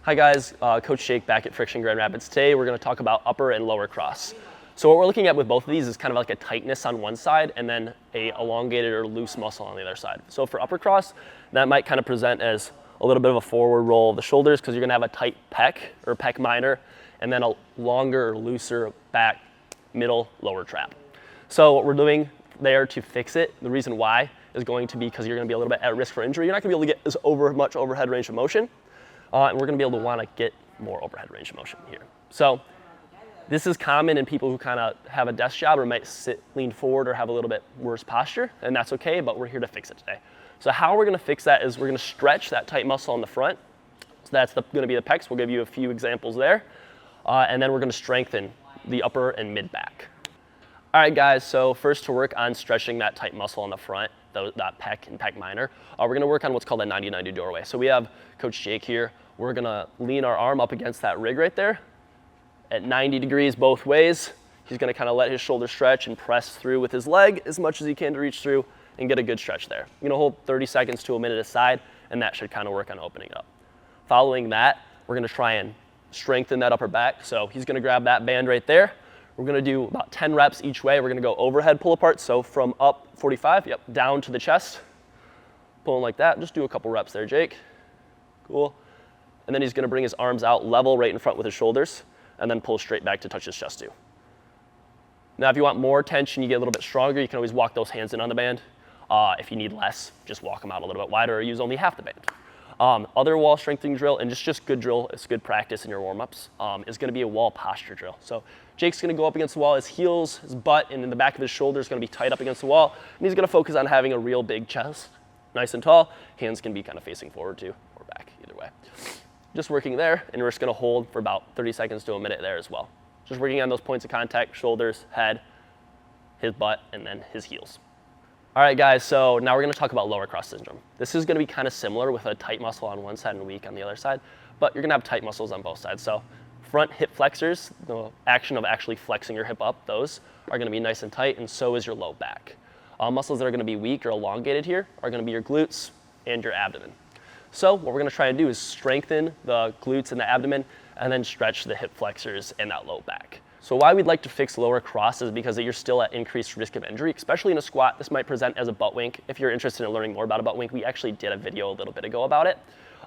Hi guys, Coach Jake back at Friction Grand Rapids. Today we're going to talk about upper and lower cross. So what we're looking at with both of these is kind of like a tightness on one side and then a elongated or loose muscle on the other side. So for upper cross, that might kind of present as a little bit of a forward roll of the shoulders because you're going to have a tight pec or pec minor and then a longer or looser back, middle, lower trap. So what we're doing there to fix it, the reason why is going to be because you're going to be a little bit at risk for injury. You're not going to be able to get as much overhead range of motion. And we're going to be able to want to get more overhead range of motion here. So this is common in people who kind of have a desk job or might sit, lean forward, or have a little bit worse posture, and that's okay, but we're here to fix it today. So how we're going to fix that is we're going to stretch that tight muscle on the front. So that's going to be the pecs. We'll give you a few examples there. And then we're going to strengthen the upper and mid back. All right, guys, so first to work on stretching that tight muscle on the front, that pec and pec minor, we're going to work on what's called a 90-90 doorway. So we have Coach Jake here. We're going to lean our arm up against that rig right there at 90 degrees both ways. He's going to kind of let his shoulder stretch and press through with his leg as much as he can to reach through and get a good stretch there. You're going to hold 30 seconds to a minute aside, and that should kind of work on opening it up. Following that, we're going to try and strengthen that upper back. So he's going to grab that band right there. We're going to do about 10 reps each way. We're going to go overhead pull apart. So from up 45, down to the chest. Pulling like that. Just do a couple reps there, Jake. Cool. And then he's going to bring his arms out level right in front with his shoulders and then pull straight back to touch his chest too. Now, if you want more tension, you get a little bit stronger, you can always walk those hands in on the band. If you need less, just walk them out a little bit wider or use only half the band. Other wall strengthening drill, and just good drill, it's good practice in your warm-ups, is going to be a wall posture drill. So Jake's going to go up against the wall. His heels, his butt, and in the back of his shoulder is going to be tight up against the wall. And he's going to focus on having a real big chest, nice and tall. Hands can be kind of facing forward too, or back, either way. Just working there, and we're just going to hold for about 30 seconds to a minute there as well. Just working on those points of contact, shoulders, head, his butt, and then his heels. All right, guys, so now we're going to talk about lower cross syndrome. This is going to be kind of similar with a tight muscle on one side and weak on the other side, but you're going to have tight muscles on both sides. So front hip flexors, the action of actually flexing your hip up, those are going to be nice and tight, and so is your low back. Muscles that are going to be weak or elongated here are going to be your glutes and your abdomen. So what we're going to try and do is strengthen the glutes and the abdomen and then stretch the hip flexors and that low back. So why we'd like to fix lower cross is because you're still at increased risk of injury, especially in a squat. This might present as a butt wink. If you're interested in learning more about a butt wink, we actually did a video a little bit ago about it.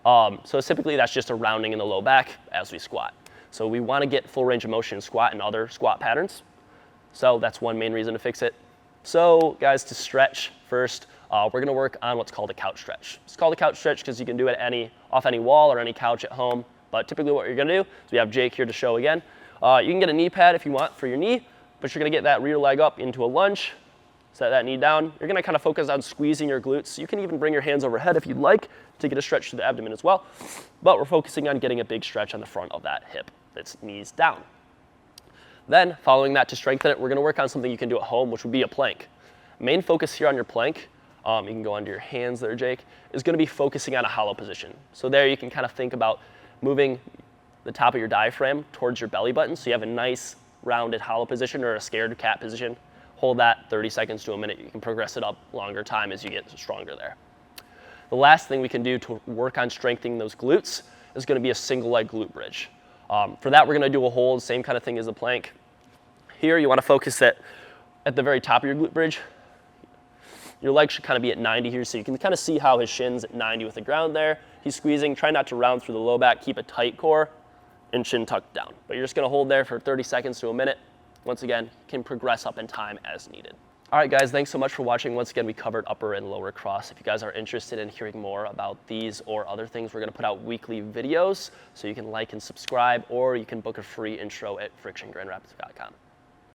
So typically that's just a rounding in the low back as we squat. So we want to get full range of motion in squat and other squat patterns. So that's one main reason to fix it. So guys, to stretch first, we're going to work on what's called a couch stretch. It's called a couch stretch because you can do it off any wall or any couch at home. But typically what you're going to do is we have Jake here to show again. You can get a knee pad if you want for your knee, but you're going to get that rear leg up into a lunge, set that knee down. You're going to kind of focus on squeezing your glutes. You can even bring your hands overhead if you'd like to get a stretch to the abdomen as well. But we're focusing on getting a big stretch on the front of that hip that's knees down. Then following that, to strengthen it, we're going to work on something you can do at home, which would be a plank. Main focus here on your plank, you can go under your hands there, Jake, is going to be focusing on a hollow position. So there you can kind of think about moving the top of your diaphragm towards your belly button so you have a nice rounded hollow position or a scared cat position. Hold that 30 seconds to a minute. You can progress it up longer time as you get stronger there. The last thing we can do to work on strengthening those glutes is going to be a single leg glute bridge. For that, we're going to do a hold, same kind of thing as the plank. Here, you want to focus at the very top of your glute bridge. Your leg should kind of be at 90 here, so you can kind of see how his shin's at 90 with the ground there. He's squeezing. Try not to round through the low back. Keep a tight core and chin tucked down. But you're just going to hold there for 30 seconds to a minute. Once again, you can progress up in time as needed. All right, guys, thanks so much for watching. Once again, we covered upper and lower cross. If you guys are interested in hearing more about these or other things, we're going to put out weekly videos, so you can like and subscribe, or you can book a free intro at frictiongrandrapids.com.